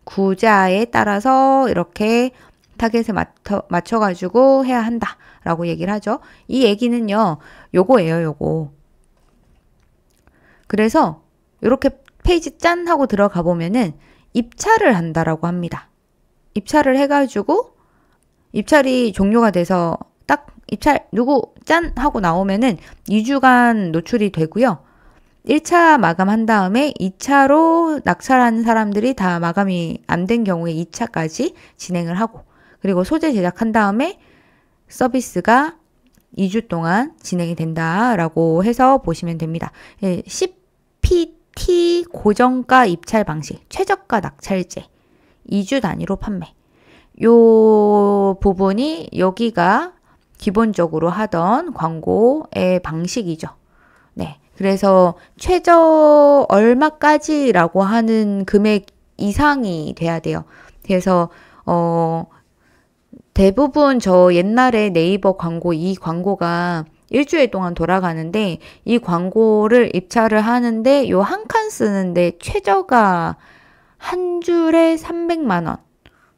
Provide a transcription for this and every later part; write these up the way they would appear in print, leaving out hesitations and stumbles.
구자에 따라서 이렇게 타겟에 맞춰가지고 해야 한다 라고 얘기를 하죠. 이 얘기는요, 요거예요, 요거. 그래서 이렇게 페이지 짠 하고 들어가 보면은 입찰을 한다라고 합니다. 입찰을 해가지고 입찰이 종료가 돼서 딱 입찰 누구 짠 하고 나오면은 2주간 노출이 되고요. 1차 마감한 다음에 2차로 낙찰한 사람들이 다 마감이 안 된 경우에 2차까지 진행을 하고, 그리고 소재 제작한 다음에 서비스가 2주 동안 진행이 된다라고 해서 보시면 됩니다. CPT 고정가 입찰 방식, 최저가 낙찰제, 2주 단위로 판매. 요 부분이 여기가 기본적으로 하던 광고의 방식이죠. 네. 그래서 최저 얼마까지라고 하는 금액 이상이 돼야 돼요. 그래서 대부분 저 옛날에 네이버 광고, 이 광고가 일주일 동안 돌아가는데 이 광고를 입찰을 하는데 요 한 칸 쓰는데 최저가 한 줄에 300만 원.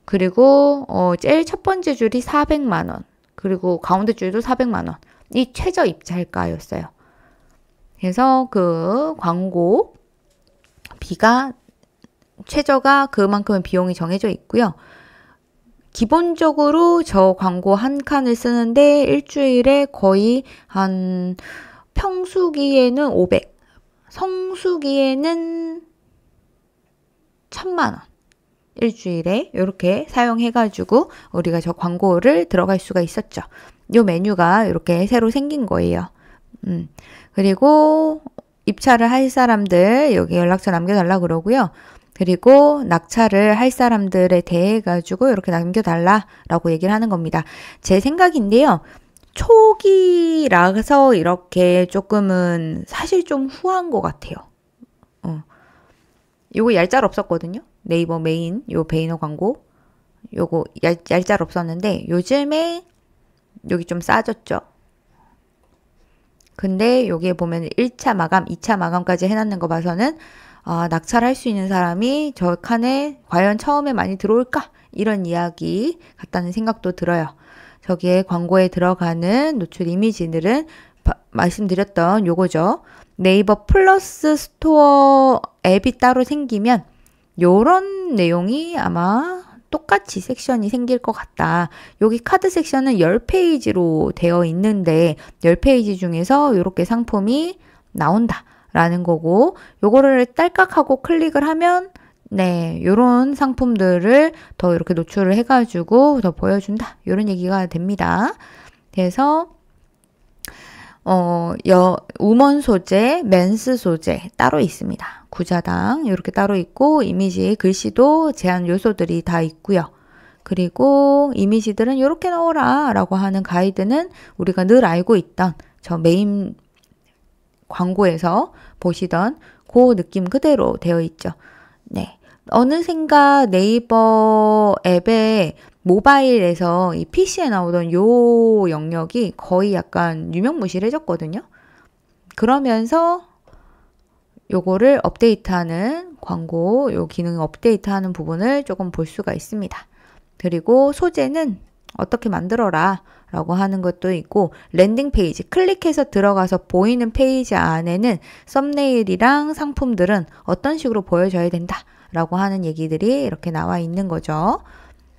그리고 제일 첫 번째 줄이 400만 원. 그리고 가운데 줄도 400만 원. 이 최저 입찰가였어요. 그래서 그 광고 비가 최저가 그만큼의 비용이 정해져 있고요. 기본적으로 저 광고 한 칸을 쓰는데 일주일에 거의 한 평수기에는 500, 성수기에는 1000만 원. 일주일에 이렇게 사용해가지고 우리가 저 광고를 들어갈 수가 있었죠. 요 메뉴가 이렇게 새로 생긴 거예요. 그리고 입찰을 할 사람들 여기 연락처 남겨달라 그러고요. 그리고 낙찰을 할 사람들에 대해 가지고 이렇게 남겨달라라고 얘기를 하는 겁니다. 제 생각인데요. 초기라서 이렇게 조금은 사실 좀 후한 것 같아요. 요거 얄짤 없었거든요. 네이버 메인 요 베이너 광고 요거 얄짤 없었는데 요즘에 여기 좀 싸졌죠. 근데 여기에 보면 1차 마감, 2차 마감까지 해놨는 거 봐서는 낙찰할 수 있는 사람이 저 칸에 과연 처음에 많이 들어올까? 이런 이야기 같다는 생각도 들어요. 저기에 광고에 들어가는 노출 이미지들은 말씀드렸던 요거죠. 네이버 플러스 스토어 앱이 따로 생기면 요런 내용이 아마 똑같이 섹션이 생길 것 같다. 여기 카드 섹션은 10페이지로 되어 있는데 10페이지 중에서 이렇게 상품이 나온다 라는 거고, 요거를 딸깍하고 클릭을 하면 네, 요런 상품들을 더 이렇게 노출을 해가지고 더 보여준다. 요런 얘기가 됩니다. 그래서 우먼 소재, 맨스 소재 따로 있습니다. 구자당 이렇게 따로 있고, 이미지 글씨도 제한 요소들이 다 있고요. 그리고 이미지들은 이렇게 넣어라 라고 하는 가이드는 우리가 늘 알고 있던 저 메인 광고에서 보시던 그 느낌 그대로 되어 있죠. 네. 어느샌가 네이버 앱에 모바일에서 이 PC에 나오던 요 영역이 거의 약간 유명무실해졌거든요. 그러면서 요거를 업데이트하는 광고, 요 기능 업데이트하는 부분을 조금 볼 수가 있습니다. 그리고 소재는 어떻게 만들어라 라고 하는 것도 있고, 랜딩 페이지 클릭해서 들어가서 보이는 페이지 안에는 썸네일이랑 상품들은 어떤 식으로 보여줘야 된다 라고 하는 얘기들이 이렇게 나와 있는 거죠.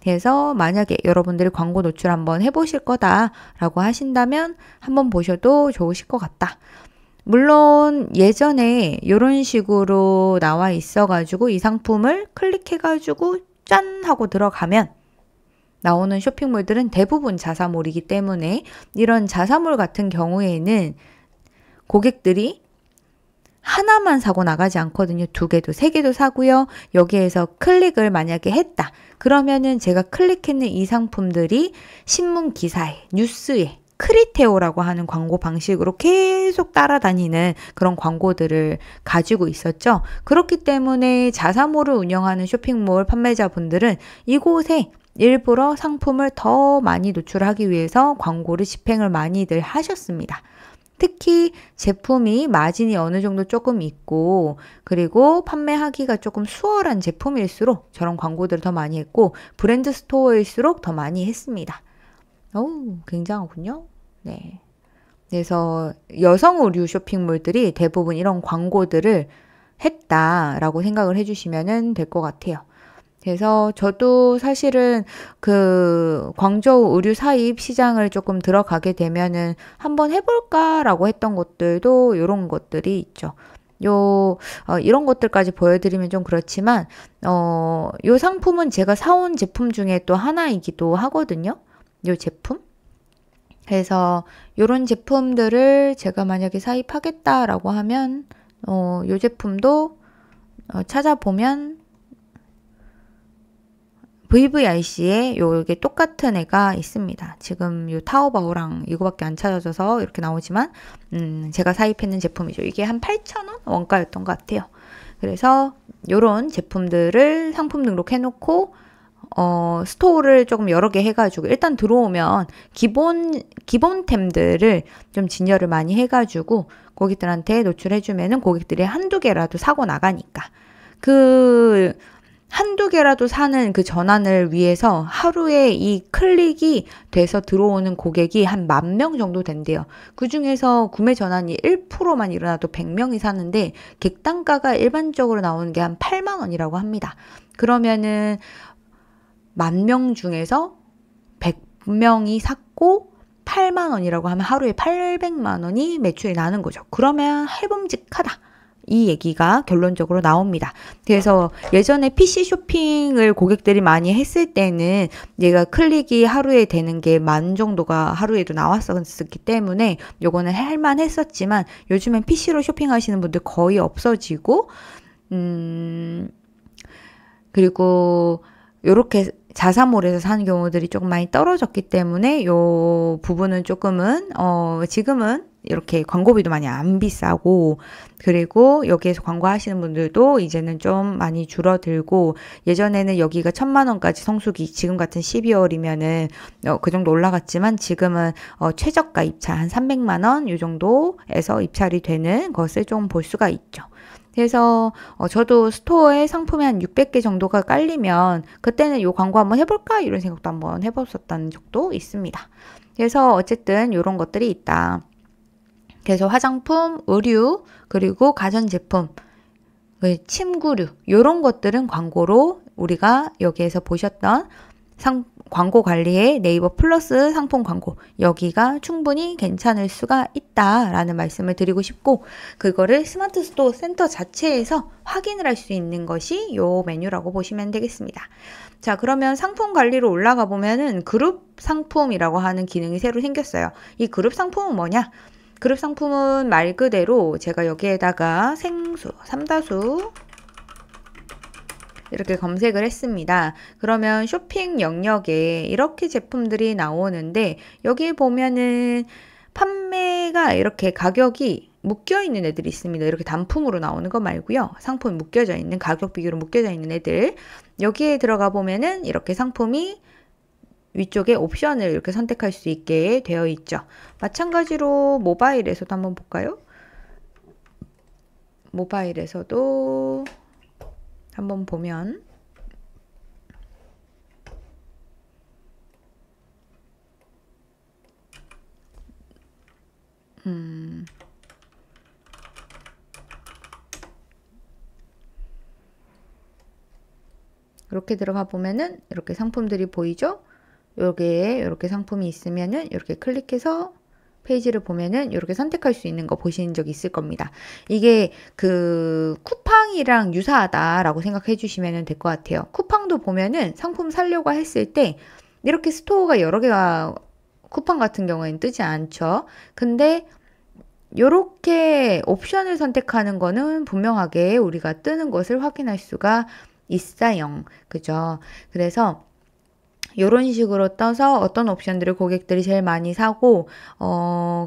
그래서 만약에 여러분들이 광고 노출 한번 해보실 거다 라고 하신다면 한번 보셔도 좋으실 것 같다. 물론 예전에 이런 식으로 나와 있어가지고 이 상품을 클릭해가지고 짠 하고 들어가면 나오는 쇼핑몰들은 대부분 자사몰이기 때문에 이런 자사몰 같은 경우에는 고객들이 하나만 사고 나가지 않거든요. 2개도 3개도 사고요. 여기에서 클릭을 만약에 했다. 그러면은 제가 클릭했는 이 상품들이 신문 기사에, 뉴스에, 크리테오라고 하는 광고 방식으로 계속 따라다니는 그런 광고들을 가지고 있었죠. 그렇기 때문에 자사몰을 운영하는 쇼핑몰 판매자분들은 이곳에 일부러 상품을 더 많이 노출하기 위해서 광고를 집행을 많이들 하셨습니다. 특히 제품이 마진이 어느 정도 조금 있고 그리고 판매하기가 조금 수월한 제품일수록 저런 광고들을 더 많이 했고 브랜드 스토어일수록 더 많이 했습니다. 오, 굉장하군요. 네. 그래서 여성 의류 쇼핑몰들이 대부분 이런 광고들을 했다라고 생각을 해주시면 될 것 같아요. 그래서 저도 사실은 그 광저우 의류 사입 시장을 조금 들어가게 되면은 한번 해볼까라고 했던 것들도 이런 것들이 있죠. 이런 것들까지 보여드리면 좀 그렇지만, 요 상품은 제가 사온 제품 중에 또 하나이기도 하거든요. 요 제품. 그래서 요런 제품들을 제가 만약에 사입하겠다라고 하면, 요 제품도 찾아보면 VVIC에 요게 똑같은 애가 있습니다. 지금 요 타오바오랑 이거밖에 안 찾아져서 이렇게 나오지만 제가 사입했는 제품이죠. 이게 한 8,000원 원가였던 것 같아요. 그래서 요런 제품들을 상품 등록해놓고 스토어를 조금 여러 개 해가지고 일단 들어오면 기본템들을 좀 진열을 많이 해가지고 고객들한테 노출해주면은 고객들이 한두 개라도 사고 나가니까 한두 개라도 사는 그 전환을 위해서 하루에 이 클릭이 돼서 들어오는 고객이 한 10,000명 정도 된대요. 그 중에서 구매 전환이 1%만 일어나도 100명이 사는데 객단가가 일반적으로 나오는 게 한 8만 원이라고 합니다. 그러면은 10,000명 중에서 100명이 샀고 8만 원이라고 하면 하루에 800만 원이 매출이 나는 거죠. 그러면 해봄직하다. 이 얘기가 결론적으로 나옵니다. 그래서 예전에 PC 쇼핑을 고객들이 많이 했을 때는 얘가 클릭이 하루에 되는 게 10,000 정도가 하루에도 나왔었기 때문에 요거는 할만 했었지만 요즘엔 PC로 쇼핑하시는 분들 거의 없어지고 그리고 요렇게 자사몰에서 사는 경우들이 조금 많이 떨어졌기 때문에 요 부분은 조금은 지금은 이렇게 광고비도 많이 안 비싸고 그리고 여기에서 광고하시는 분들도 이제는 좀 많이 줄어들고 예전에는 여기가 1,000만 원까지 성수기 지금 같은 12월이면은 그 정도 올라갔지만 지금은 최저가 입찰 한 300만 원 요 정도에서 입찰이 되는 것을 좀 볼 수가 있죠. 그래서 저도 스토어에 상품이 한 600개 정도가 깔리면 그때는 요 광고 한번 해볼까 이런 생각도 한번 해봤었던 적도 있습니다. 그래서 어쨌든 이런 것들이 있다. 그래서 화장품, 의류, 그리고 가전제품, 침구류 이런 것들은 광고로 우리가 여기에서 보셨던 광고 관리의 네이버 플러스 상품 광고 여기가 충분히 괜찮을 수가 있다라는 말씀을 드리고 싶고 그거를 스마트 스토어 센터 자체에서 확인을 할 수 있는 것이 요 메뉴라고 보시면 되겠습니다. 자, 그러면 상품 관리로 올라가 보면은 그룹 상품이라고 하는 기능이 새로 생겼어요. 이 그룹 상품은 뭐냐? 그룹 상품은 말 그대로 제가 여기에다가 생수, 삼다수 이렇게 검색을 했습니다. 그러면 쇼핑 영역에 이렇게 제품들이 나오는데 여기 보면은 판매가 이렇게 가격이 묶여있는 애들이 있습니다. 이렇게 단품으로 나오는 거 말고요. 상품이 묶여져 있는 가격 비교로 묶여져 있는 애들 여기에 들어가 보면은 이렇게 상품이 위쪽에 옵션을 이렇게 선택할 수 있게 되어 있죠. 마찬가지로 모바일에서도 한번 볼까요? 모바일에서도 한번 보면 이렇게 들어가 보면은 이렇게 상품들이 보이죠? 여기에 이렇게 상품이 있으면은 이렇게 클릭해서 페이지를 보면은 이렇게 선택할 수 있는 거 보신 적 있을 겁니다. 이게 그 쿠팡이랑 유사하다라고 생각해 주시면 될 것 같아요. 쿠팡도 보면은 상품 사려고 했을 때 이렇게 스토어가 여러 개가 쿠팡 같은 경우에는 뜨지 않죠. 근데 이렇게 옵션을 선택하는 거는 분명하게 우리가 뜨는 것을 확인할 수가 있어요. 그죠? 그래서 이런 식으로 떠서 어떤 옵션들을 고객들이 제일 많이 사고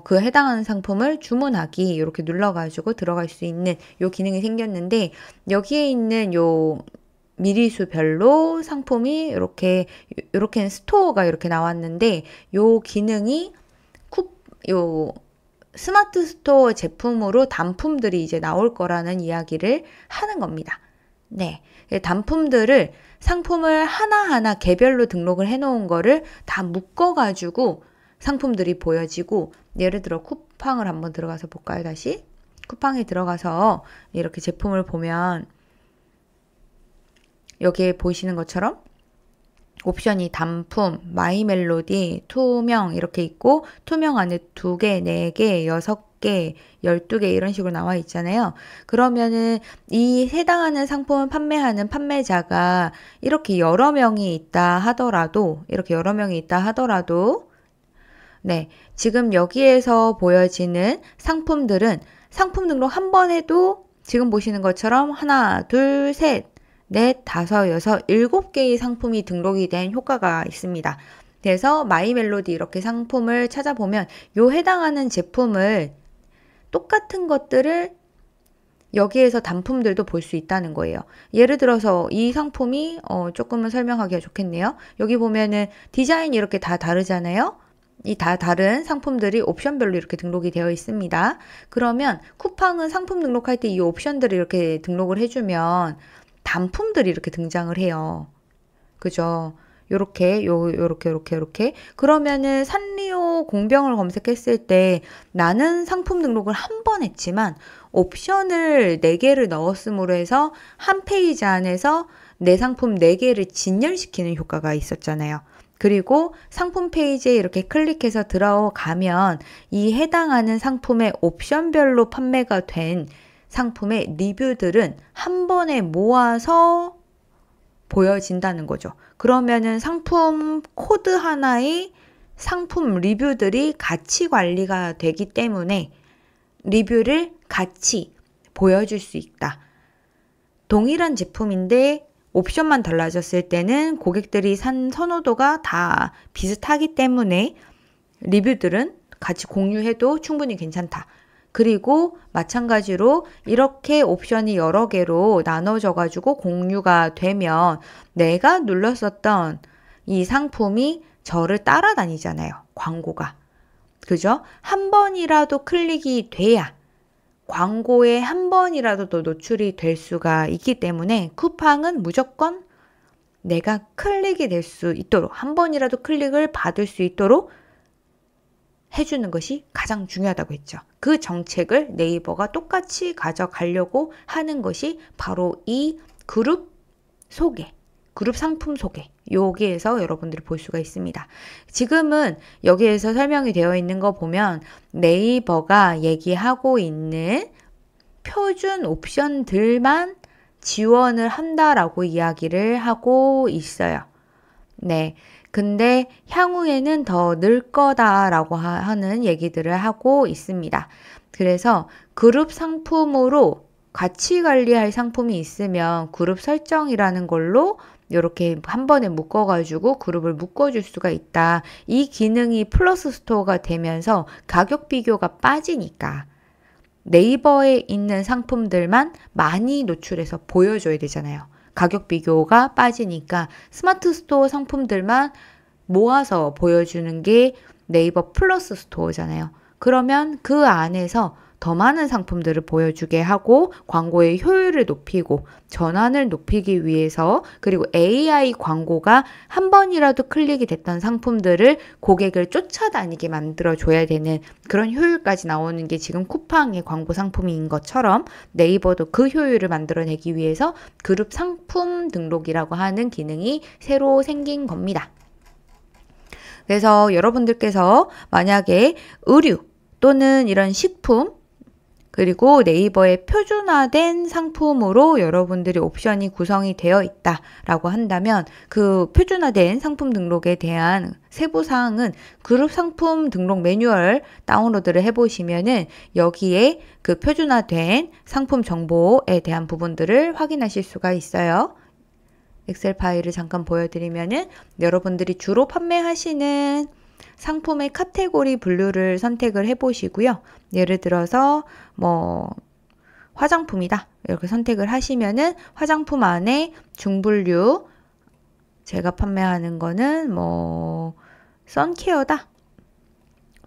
그 해당하는 상품을 주문하기 이렇게 눌러가지고 들어갈 수 있는 요 기능이 생겼는데 여기에 있는 요 미리수별로 상품이 이렇게는 스토어가 이렇게 나왔는데 요 기능이 요 스마트 스토어 제품으로 단품들이 이제 나올 거라는 이야기를 하는 겁니다. 네. 단품들을 상품을 하나하나 개별로 등록을 해 놓은 거를 다 묶어가지고 상품들이 보여지고, 예를 들어 쿠팡을 한번 들어가서 볼까요? 다시 쿠팡에 들어가서 이렇게 제품을 보면 여기에 보이시는 것처럼 옵션이 단품, 마이 멜로디, 투명 이렇게 있고, 투명 안에 2개, 4개, 6개, 12개 이런 식으로 나와 있잖아요. 그러면은 이 해당하는 상품을 판매하는 판매자가 이렇게 여러 명이 있다 하더라도, 네, 지금 여기에서 보여지는 상품들은 상품 등록 한 번 해도 지금 보시는 것처럼 하나, 둘, 셋, 넷, 다섯, 여섯, 7개의 상품이 등록이 된 효과가 있습니다. 그래서 마이 멜로디 이렇게 상품을 찾아보면 요 해당하는 제품을 똑같은 것들을 여기에서 단품들도 볼 수 있다는 거예요. 예를 들어서 이 상품이 조금은 설명하기가 좋겠네요. 여기 보면은 디자인이 이렇게 다 다르잖아요. 이 다 다른 상품들이 옵션별로 이렇게 등록이 되어 있습니다. 그러면 쿠팡은 상품 등록할 때 이 옵션들을 이렇게 등록을 해주면 단품들이 이렇게 등장을 해요. 그죠? 요렇게. 그러면은 산리오 공병을 검색했을 때 나는 상품 등록을 한 번 했지만 옵션을 4개를 넣었음으로 해서 한 페이지 안에서 내 상품 4개를 진열시키는 효과가 있었잖아요. 그리고 상품 페이지에 이렇게 클릭해서 들어가면 이 해당하는 상품의 옵션별로 판매가 된 상품의 리뷰들은 한 번에 모아서 보여진다는 거죠. 그러면은 상품 코드 하나의 상품 리뷰들이 같이 관리가 되기 때문에 리뷰를 같이 보여줄 수 있다. 동일한 제품인데 옵션만 달라졌을 때는 고객들이 산 선호도가 다 비슷하기 때문에 리뷰들은 같이 공유해도 충분히 괜찮다. 그리고 마찬가지로 이렇게 옵션이 여러 개로 나눠져 가지고 공유가 되면 내가 눌렀었던 이 상품이 저를 따라다니잖아요. 광고가. 그죠? 한 번이라도 클릭이 돼야 광고에 한 번이라도 더 노출이 될 수가 있기 때문에 쿠팡은 무조건 내가 클릭이 될 수 있도록, 한 번이라도 클릭을 받을 수 있도록 해주는 것이 가장 중요하다고 했죠. 그 정책을 네이버가 똑같이 가져가려고 하는 것이 바로 이 그룹 소개, 그룹 상품 소개, 여기에서 여러분들이 볼 수가 있습니다. 지금은 여기에서 설명이 되어 있는 거 보면 네이버가 얘기하고 있는 표준 옵션들만 지원을 한다라고 이야기를 하고 있어요. 네. 근데 향후에는 더 늘 거다라고 하는 얘기들을 하고 있습니다. 그래서 그룹 상품으로 같이 관리할 상품이 있으면 그룹 설정이라는 걸로 이렇게 한 번에 묶어가지고 그룹을 묶어줄 수가 있다. 이 기능이 플러스 스토어가 되면서 가격 비교가 빠지니까 네이버에 있는 상품들만 많이 노출해서 보여줘야 되잖아요. 가격 비교가 빠지니까 스마트 스토어 상품들만 모아서 보여주는 게 네이버 플러스 스토어잖아요. 그러면 그 안에서 더 많은 상품들을 보여주게 하고 광고의 효율을 높이고 전환을 높이기 위해서, 그리고 AI 광고가 한 번이라도 클릭이 됐던 상품들을 고객을 쫓아다니게 만들어줘야 되는 그런 효율까지 나오는 게 지금 쿠팡의 광고 상품인 것처럼 네이버도 그 효율을 만들어내기 위해서 그룹 상품 등록이라고 하는 기능이 새로 생긴 겁니다. 그래서 여러분들께서 만약에 의류 또는 이런 식품, 그리고 네이버의 표준화된 상품으로 여러분들이 옵션이 구성이 되어 있다라고 한다면 그 표준화된 상품 등록에 대한 세부사항은 그룹 상품 등록 매뉴얼 다운로드를 해보시면은 여기에 그 표준화된 상품 정보에 대한 부분들을 확인하실 수가 있어요. 엑셀 파일을 잠깐 보여드리면은 여러분들이 주로 판매하시는 상품의 카테고리 분류를 선택을 해보시고요. 예를 들어서 화장품이다 이렇게 선택을 하시면은 화장품 안에 중분류, 제가 판매하는 거는 선케어다,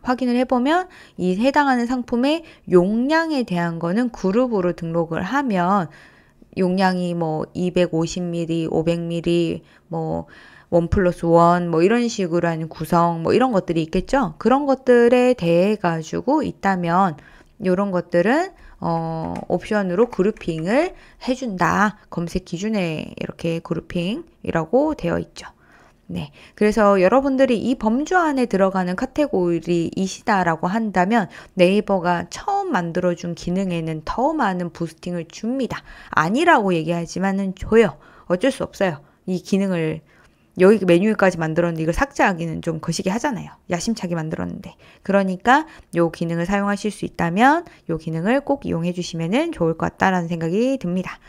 확인을 해보면 이 해당하는 상품의 용량에 대한 거는 그룹으로 등록을 하면 용량이 뭐 250ml, 500ml, 뭐 1+1, 뭐 이런 식으로 하는 구성, 뭐 이런 것들이 있겠죠. 그런 것들에 대해 가지고 있다면 이런 것들은 옵션으로 그룹핑을 해준다. 검색 기준에 이렇게 그룹핑이라고 되어 있죠. 네. 그래서 여러분들이 이 범주 안에 들어가는 카테고리이시다라고 한다면 네이버가 처음 만들어준 기능에는 더 많은 부스팅을 줍니다. 아니라고 얘기하지만은 줘요. 어쩔 수 없어요. 이 기능을 여기 메뉴까지 만들었는데 이걸 삭제하기는 좀 거시기 하잖아요. 야심차게 만들었는데. 그러니까 요 기능을 사용하실 수 있다면 요 기능을 꼭 이용해 주시면 좋을 것 같다라는 생각이 듭니다.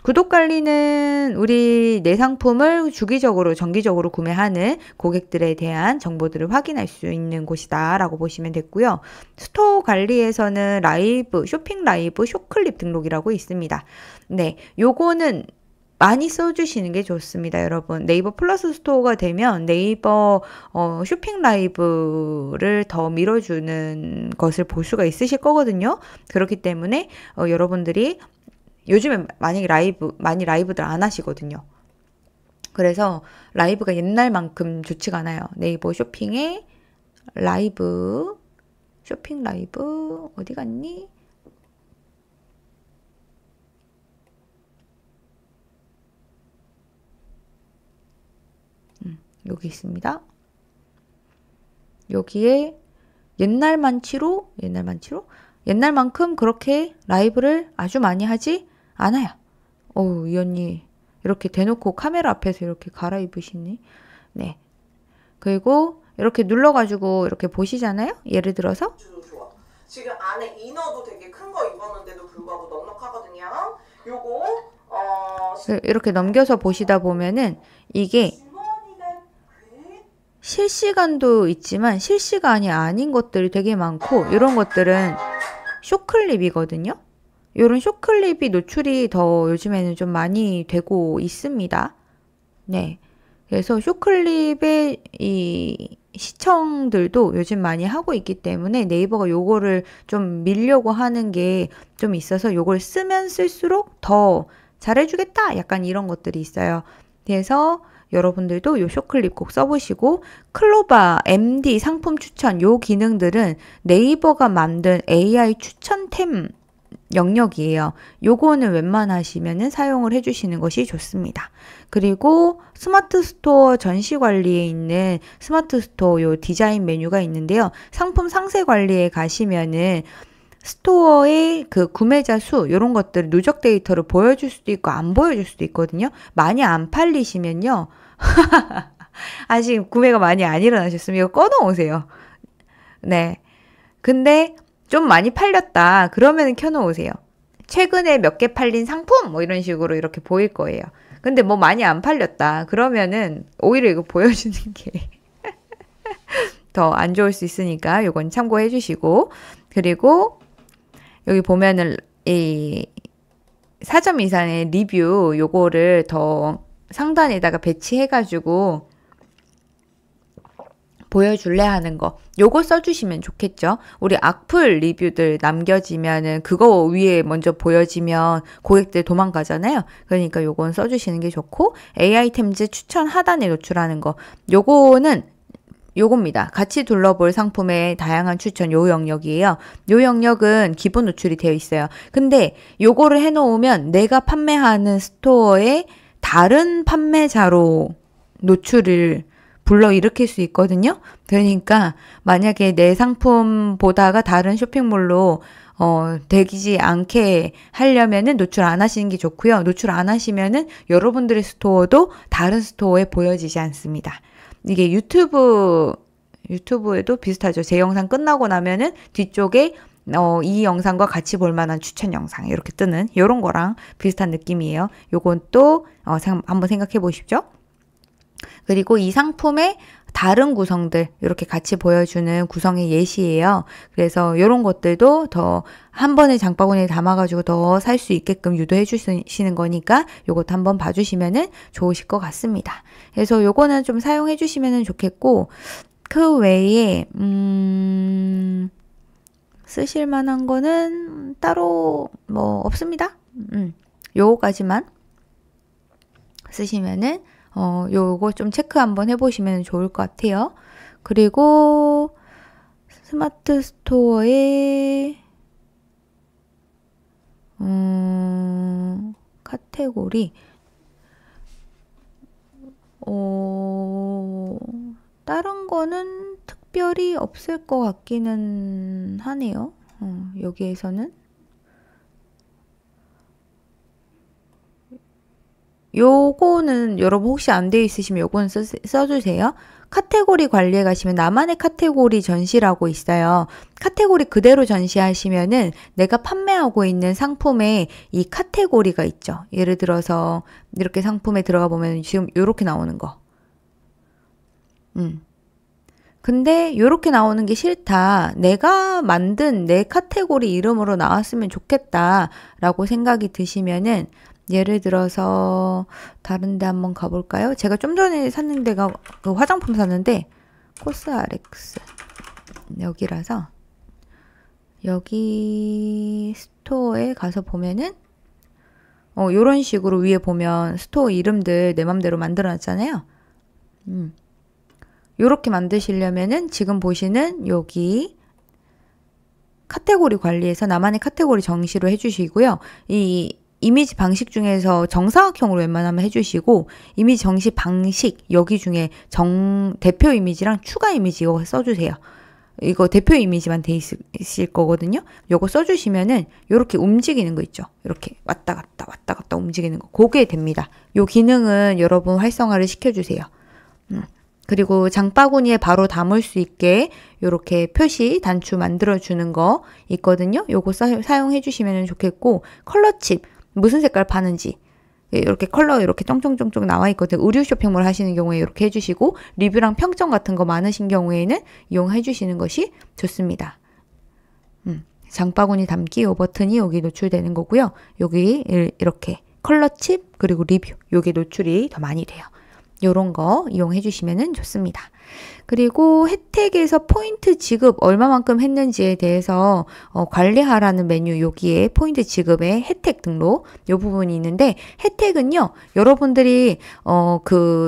구독 관리는 우리 내 상품을 주기적으로 정기적으로 구매하는 고객들에 대한 정보들을 확인할 수 있는 곳이다 라고 보시면 됐고요. 스토어 관리에서는 라이브, 쇼핑 라이브, 쇼클립 등록이라고 있습니다. 네, 요거는 많이 써주시는 게 좋습니다, 여러분. 네이버 플러스 스토어가 되면 네이버 쇼핑 라이브를 더 밀어주는 것을 볼 수가 있으실 거거든요. 그렇기 때문에 여러분들이 요즘에 많이 라이브들 안 하시거든요. 그래서 라이브가 옛날만큼 좋지가 않아요. 네이버 쇼핑에 라이브, 쇼핑 라이브 어디 갔니? 여기 있습니다. 여기에 옛날만큼 그렇게 라이브를 아주 많이 하지 않아요. 이 언니 이렇게 대놓고 카메라 앞에서 이렇게 갈아입으시니. 네. 그리고 이렇게 눌러가지고 이렇게 보시잖아요. 예를 들어서 지금 안에 이너도 되게 큰 거 입었는데도 불구하고 넉넉하거든요. 요거 이렇게 넘겨서 보시다 보면은 이게 실시간도 있지만 실시간이 아닌 것들이 되게 많고 이런 것들은 쇼클립이거든요. 이런 쇼클립이 노출이 더 요즘에는 좀 많이 되고 있습니다. 네. 그래서 쇼클립의 이 시청들도 요즘 많이 하고 있기 때문에 네이버가 요거를 좀 밀려고 하는 게 좀 있어서 요걸 쓰면 쓸수록 더 잘해주겠다. 약간 이런 것들이 있어요. 그래서 여러분들도 요 쇼클립 꼭 써보시고 클로바, MD, 상품 추천 요 기능들은 네이버가 만든 AI 추천템 영역이에요. 요거는 웬만하시면은 사용을 해주시는 것이 좋습니다. 그리고 스마트 스토어 전시 관리에 있는 스마트 스토어 요 디자인 메뉴가 있는데요. 상품 상세 관리에 가시면은 스토어의 그 구매자 수 이런 것들 누적 데이터를 보여줄 수도 있고 안 보여줄 수도 있거든요. 많이 안 팔리시면요. 아직 구매가 많이 안 일어나셨으면 이거 꺼놓으세요. 네. 근데 좀 많이 팔렸다. 그러면 켜놓으세요. 최근에 몇 개 팔린 상품 뭐 이런 식으로 이렇게 보일 거예요. 근데 뭐 많이 안 팔렸다. 그러면은 오히려 이거 보여주는 게 더 안 좋을 수 있으니까 이건 참고해 주시고 그리고 여기 보면은 이 4점 이상의 리뷰 요거를 더 상단에다가 배치해가지고 보여줄래 하는 거 요거 써주시면 좋겠죠. 우리 악플 리뷰들 남겨지면은 그거 위에 먼저 보여지면 고객들 도망가잖아요. 그러니까 요건 써주시는 게 좋고 AI템즈 추천 하단에 노출하는 거 요겁니다. 같이 둘러볼 상품의 다양한 추천 요 영역이에요. 요 영역은 기본 노출이 되어 있어요. 근데 요거를 해놓으면 내가 판매하는 스토어의 다른 판매자로 노출을 불러일으킬 수 있거든요. 그러니까 만약에 내 상품 보다가 다른 쇼핑몰로 되지 않게 하려면은 노출 안 하시는 게 좋고요. 노출 안 하시면은 여러분들의 스토어도 다른 스토어에 보여지지 않습니다. 이게 유튜브에도 비슷하죠. 제 영상 끝나고 나면은 뒤쪽에 이 영상과 같이 볼 만한 추천 영상 이렇게 뜨는 이런 거랑 비슷한 느낌이에요. 요건 또 한번 생각해 보십시오. 그리고 이 상품의 다른 구성들 이렇게 같이 보여주는 구성의 예시예요. 그래서 이런 것들도 더 한 번에 장바구니에 담아가지고 더 살 수 있게끔 유도해 주시는 거니까 요것도 한번 봐주시면은 좋으실 것 같습니다. 그래서 요거는 좀 사용해 주시면 좋겠고 그 외에 쓰실 만한 거는 따로 뭐 없습니다. 요거까지만 쓰시면은 요거 좀 체크 한번 해보시면 좋을 것 같아요. 그리고 스마트 스토어에 카테고리 다른 거는 특별히 없을 것 같기는 하네요. 여기에서는 요거는 여러분 혹시 안 되어 있으시면 요거는 써주세요. 카테고리 관리에 가시면 나만의 카테고리 전시라고 있어요. 카테고리 그대로 전시하시면은 내가 판매하고 있는 상품에 이 카테고리가 있죠. 예를 들어서 이렇게 상품에 들어가 보면 지금 요렇게 나오는 거. 근데 요렇게 나오는 게 싫다. 내가 만든 내 카테고리 이름으로 나왔으면 좋겠다 라고 생각이 드시면은 예를 들어서 다른 데 한번 가볼까요? 제가 좀 전에 샀는 데가 그 화장품 샀는데 코스RX 여기라서 여기 스토어에 가서 보면은 요런 식으로 위에 보면 스토어 이름들 내 맘대로 만들어 놨잖아요. 요렇게 만드시려면은 지금 보시는 여기 카테고리 관리에서 나만의 카테고리 정시로 해주시고요. 이 이미지 방식 중에서 정사각형으로 웬만하면 해주시고 이미지 정시 방식 여기 중에 대표 이미지랑 추가 이미지 이거 써주세요. 이거 대표 이미지만 돼 있을 거거든요. 요거 써주시면은 요렇게 움직이는 거 있죠. 이렇게 왔다 갔다 움직이는 거. 그게 됩니다. 요 기능은 여러분 활성화를 시켜주세요. 그리고 장바구니에 바로 담을 수 있게 요렇게 표시 단추 만들어주는 거 있거든요. 요거 사용해 주시면 좋겠고 컬러칩 무슨 색깔 파는지 이렇게 컬러 이렇게 쫑쫑쫑쫑 나와 있거든요. 의류 쇼핑몰 하시는 경우에 이렇게 해주시고 리뷰랑 평점 같은 거 많으신 경우에는 이용해 주시는 것이 좋습니다. 장바구니 담기 요 버튼이 여기 노출되는 거고요. 여기 이렇게 컬러칩 그리고 리뷰 요게 노출이 더 많이 돼요. 요런 거 이용해 주시면 좋습니다. 그리고 혜택에서 포인트 지급 얼마만큼 했는지에 대해서 관리하라는 메뉴 여기에 포인트 지급의 혜택 등록 요 부분이 있는데 혜택은요 여러분들이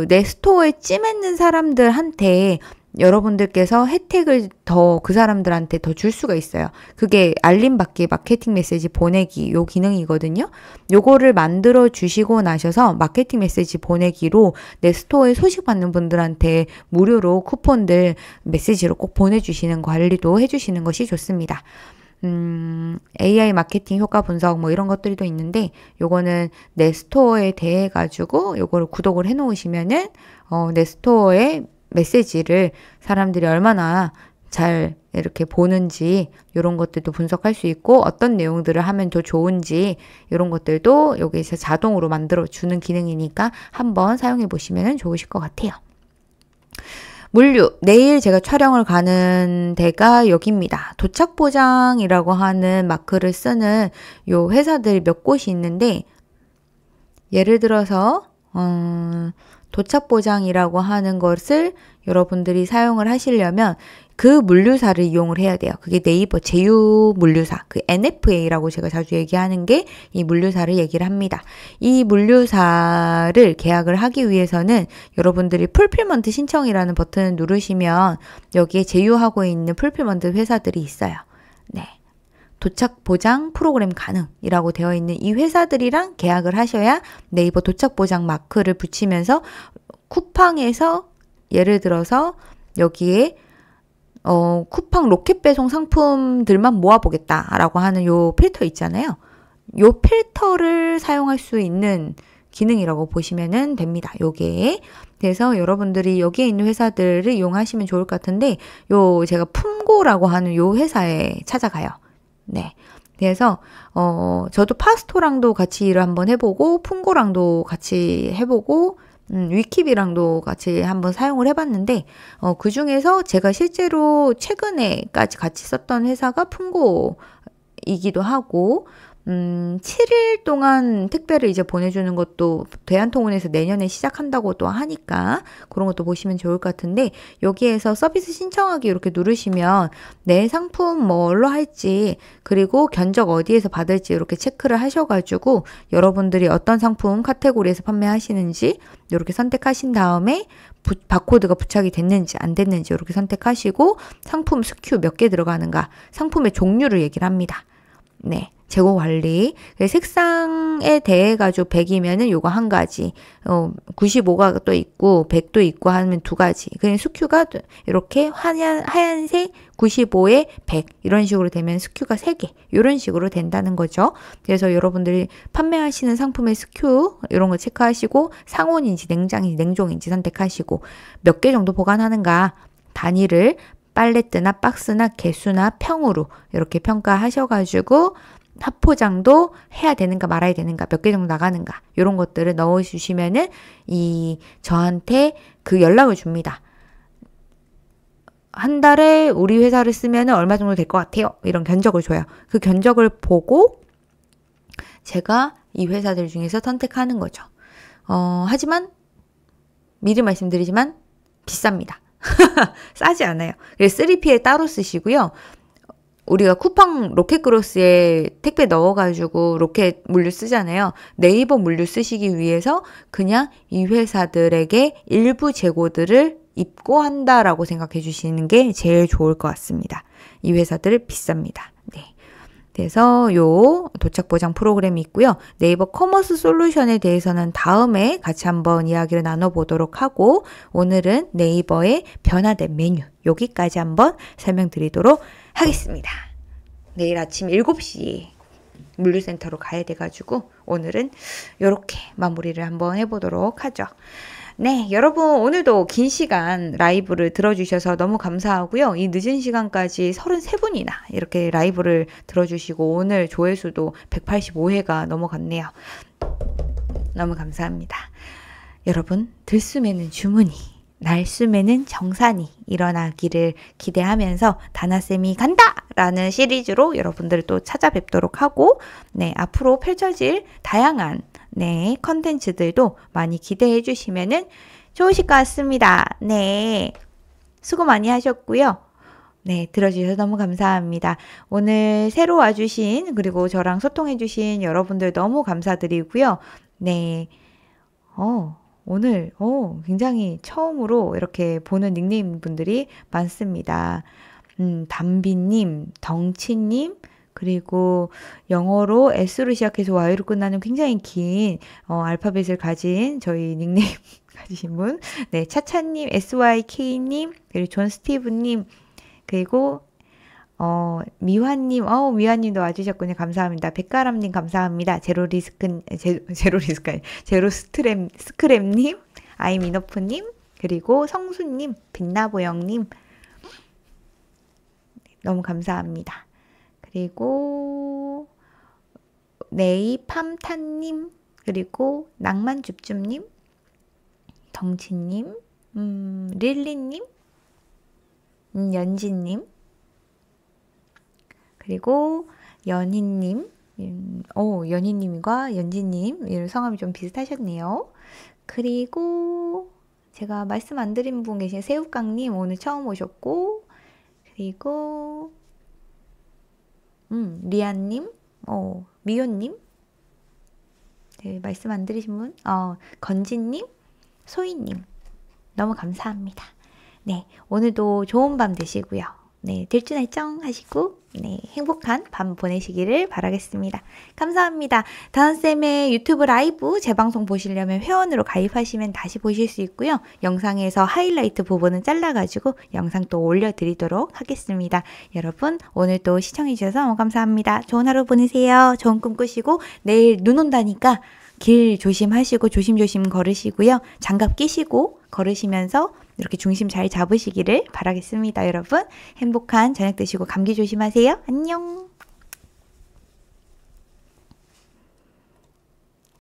내 스토어에 찜했는 사람들한테 여러분들께서 혜택을 더 그 사람들한테 더 줄 수가 있어요. 그게 알림받기 마케팅 메시지 보내기 요 기능이거든요. 요거를 만들어 주시고 나셔서 마케팅 메시지 보내기로 내 스토어에 소식 받는 분들한테 무료로 쿠폰들 메시지로 꼭 보내주시는 관리도 해주시는 것이 좋습니다. AI 마케팅 효과 분석 뭐 이런 것들도 있는데 요거는 내 스토어에 대해 가지고 요거를 구독을 해 놓으시면은 내 스토어에 메시지를 사람들이 얼마나 잘 이렇게 보는지 이런 것들도 분석할 수 있고 어떤 내용들을 하면 더 좋은지 이런 것들도 여기서 자동으로 만들어 주는 기능이니까 한번 사용해 보시면 좋으실 것 같아요. 물류, 내일 제가 촬영을 가는 데가 여기입니다. 도착보장이라고 하는 마크를 쓰는 요 회사들이 몇 곳이 있는데 예를 들어서 도착보장이라고 하는 것을 여러분들이 사용을 하시려면 그 물류사를 이용을 해야 돼요. 그게 네이버 제휴 물류사, 그 NFA라고 제가 자주 얘기하는 게 이 물류사를 얘기를 합니다. 이 물류사를 계약을 하기 위해서는 여러분들이 풀필먼트 신청이라는 버튼을 누르시면 여기에 제휴하고 있는 풀필먼트 회사들이 있어요. 네. 도착 보장 프로그램 가능이라고 되어 있는 이 회사들이랑 계약을 하셔야 네이버 도착 보장 마크를 붙이면서 쿠팡에서 예를 들어서 여기에 쿠팡 로켓 배송 상품들만 모아보겠다라고 하는 요 필터 있잖아요. 요 필터를 사용할 수 있는 기능이라고 보시면 됩니다. 요게. 그래서 여러분들이 여기에 있는 회사들을 이용하시면 좋을 것 같은데 제가 품고라고 하는 요 회사에 찾아가요. 네. 그래서 저도 파스토랑도 같이 일을 한번 해보고 품고랑도 같이 해보고 위키비랑도 같이 한번 사용을 해봤는데 그 중에서 제가 실제로 최근에까지 같이 썼던 회사가 품고이기도 하고 7일 동안 택배를 이제 보내주는 것도 대한통운에서 내년에 시작한다고 또 하니까 그런 것도 보시면 좋을 것 같은데, 여기에서 서비스 신청하기 이렇게 누르시면 내 상품 뭘로 할지, 그리고 견적 어디에서 받을지 이렇게 체크를 하셔가지고 여러분들이 어떤 상품 카테고리에서 판매하시는지 이렇게 선택하신 다음에 바코드가 부착이 됐는지 안 됐는지 이렇게 선택하시고, 상품 SKU 몇 개 들어가는가, 상품의 종류를 얘기를 합니다. 네. 재고 관리. 색상에 대해 가지고 100이면은 요거 한 가지, 95가 또 있고 100도 있고 하면 두 가지. 그냥 SKU가 이렇게 하얀색 95에 100 이런 식으로 되면 SKU가 3개 이런 식으로 된다는 거죠. 그래서 여러분들이 판매하시는 상품의 SKU 이런 거 체크하시고, 상온인지 냉장인지 냉동인지 선택하시고, 몇 개 정도 보관하는가, 단위를 팔레트나 박스나 개수나 평으로 이렇게 평가하셔가지고 합포장도 해야 되는가 말아야 되는가, 몇 개 정도 나가는가 이런 것들을 넣어주시면은 저한테 그 연락을 줍니다. 한 달에 우리 회사를 쓰면은 얼마 정도 될 것 같아요, 이런 견적을 줘요. 그 견적을 보고 제가 이 회사들 중에서 선택하는 거죠. 하지만 미리 말씀드리지만 비쌉니다. 싸지 않아요. 3PL 따로 쓰시고요. 우리가 쿠팡 로켓그로스에 택배 넣어가지고 로켓 물류 쓰잖아요. 네이버 물류 쓰시기 위해서 그냥 이 회사들에게 일부 재고들을 입고한다라고 생각해 주시는 게 제일 좋을 것 같습니다. 이 회사들 비쌉니다. 네. 그래서 요 도착 보장 프로그램이 있고요. 네이버 커머스 솔루션에 대해서는 다음에 같이 한번 이야기를 나눠보도록 하고, 오늘은 네이버의 변화된 메뉴 여기까지 한번 설명드리도록 하겠습니다. 내일 아침 7시에 물류센터로 가야 돼가지고 오늘은 이렇게 마무리를 한번 해보도록 하죠. 네, 여러분 오늘도 긴 시간 라이브를 들어주셔서 너무 감사하고요. 이 늦은 시간까지 33분이나 이렇게 라이브를 들어주시고 오늘 조회수도 185회가 넘어갔네요. 너무 감사합니다. 여러분, 들숨에는 주문이, 날숨에는 정산이 일어나기를 기대하면서 다나쌤이 간다! 라는 시리즈로 여러분들을 또 찾아뵙도록 하고, 네, 앞으로 펼쳐질 다양한 컨텐츠들도 많이 기대해 주시면은 좋으실 것 같습니다. 네. 수고 많이 하셨고요. 네, 들어주셔서 너무 감사합니다. 오늘 새로 와주신, 그리고 저랑 소통해 주신 여러분들 너무 감사드리고요. 네. 오늘, 굉장히 처음으로 이렇게 보는 닉네임 분들이 많습니다. 담비님, 덩치님, 그리고 영어로 S로 시작해서 Y로 끝나는 굉장히 긴 알파벳을 가진 저희 닉네임 가지신 분, 네, 차차님, SYK님, 그리고 존 스티브님, 그리고 미화님, 미화님도 와주셨군요. 감사합니다. 백가람님 감사합니다. 스크램님, 아이미노프님, 그리고 성수님, 빛나보영님, 너무 감사합니다. 그리고 네이팜탄님, 그리고 낭만줍줍님, 덩치님, 릴리님, 연진님, 그리고 연희님, 연희님과 연진님, 성함이 좀 비슷하셨네요. 그리고 제가 말씀 안 드린 분 계신 새우깡님, 오늘 처음 오셨고, 그리고 리안님, 미호님, 네, 말씀 안 드리신 분, 건진님, 소희님, 너무 감사합니다. 네, 오늘도 좋은 밤 되시고요. 네, 들쥐날정 하시고, 네, 행복한 밤 보내시기를 바라겠습니다. 감사합니다. 다은쌤의 유튜브 라이브 재방송 보시려면 회원으로 가입하시면 다시 보실 수 있고요. 영상에서 하이라이트 부분은 잘라가지고 영상 또 올려드리도록 하겠습니다. 여러분, 오늘도 시청해주셔서 너무 감사합니다. 좋은 하루 보내세요. 좋은 꿈 꾸시고, 내일 눈 온다니까 길 조심하시고 조심조심 걸으시고요. 장갑 끼시고 걸으시면서 이렇게 중심 잘 잡으시기를 바라겠습니다. 여러분, 행복한 저녁 되시고 감기 조심하세요. 안녕.